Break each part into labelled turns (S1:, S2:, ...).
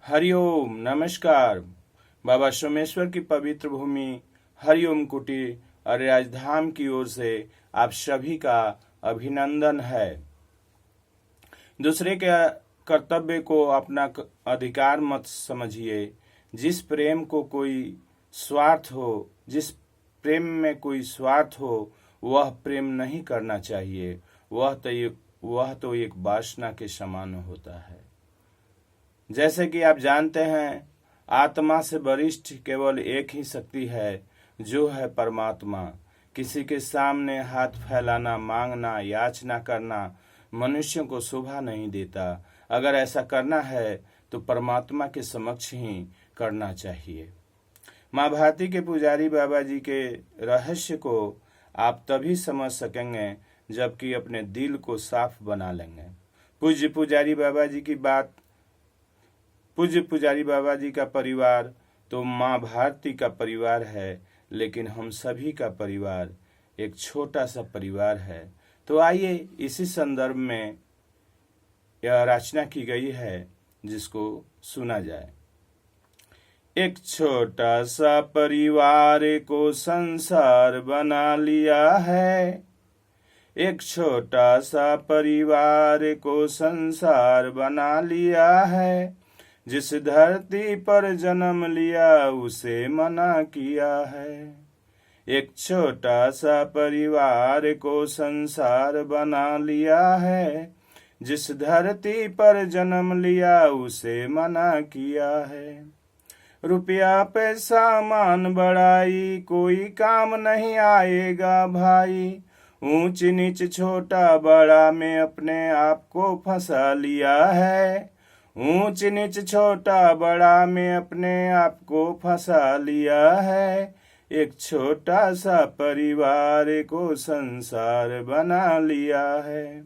S1: हरिओम नमस्कार। बाबा सोमेश्वर की पवित्र भूमि हरिओम कुटीर और राजधाम की ओर से आप सभी का अभिनंदन है। दूसरे के कर्तव्य को अपना अधिकार मत समझिए। जिस प्रेम में कोई स्वार्थ हो वह प्रेम नहीं करना चाहिए। वह तो एक वासना के समान होता है। जैसे कि आप जानते हैं, आत्मा से वरिष्ठ केवल एक ही शक्ति है, जो है परमात्मा। किसी के सामने हाथ फैलाना, मांगना, याचना करना मनुष्यों को शोभा नहीं देता। अगर ऐसा करना है तो परमात्मा के समक्ष ही करना चाहिए। माँ भारती के पुजारी बाबा जी के रहस्य को आप तभी समझ सकेंगे जबकि अपने दिल को साफ बना लेंगे। पूज्य पुजारी बाबा जी का परिवार तो माँ भारती का परिवार है, लेकिन हम सभी का परिवार एक छोटा सा परिवार है। तो आइए इसी संदर्भ में यह रचना की गई है, जिसको सुना जाए। एक छोटा सा परिवार को संसार बना लिया है। एक छोटा सा परिवार को संसार बना लिया है। जिस धरती पर जन्म लिया उसे मना किया है। एक छोटा सा परिवार को संसार बना लिया है। जिस धरती पर जन्म लिया उसे मना किया है। रुपया पैसा मान बढ़ाई कोई काम नहीं आएगा भाई। ऊंच नीच छोटा बड़ा में अपने आप को फंसा लिया है। ऊंच नीच छोटा बड़ा में अपने आप को फंसा लिया है। एक छोटा सा परिवार को संसार बना लिया है।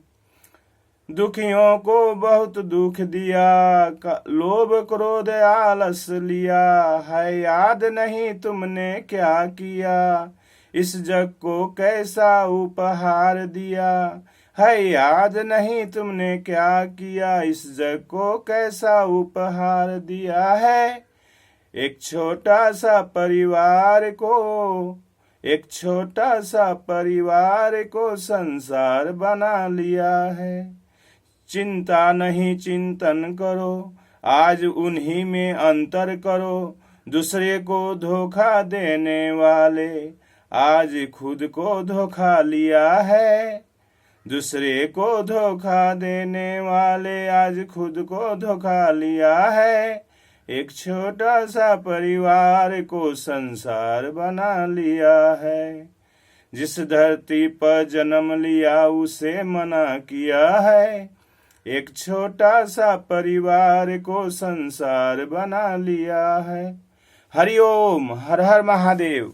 S1: दुखियों को बहुत दुख दिया, लोभ क्रोध आलस लिया है। याद नहीं तुमने क्या किया, इस जग को कैसा उपहार दिया है। याद नहीं तुमने क्या किया, इस जग को कैसा उपहार दिया है। एक छोटा सा परिवार को संसार बना लिया है। चिंता नहीं चिंतन करो, आज उन्हीं में अंतर करो। दूसरे को धोखा देने वाले आज खुद को धोखा लिया है। दूसरे को धोखा देने वाले आज खुद को धोखा लिया है। एक छोटा सा परिवार को संसार बना लिया है। जिस धरती पर जन्म लिया उसे मना किया है। एक छोटा सा परिवार को संसार बना लिया है। हरिओम, हर हर महादेव।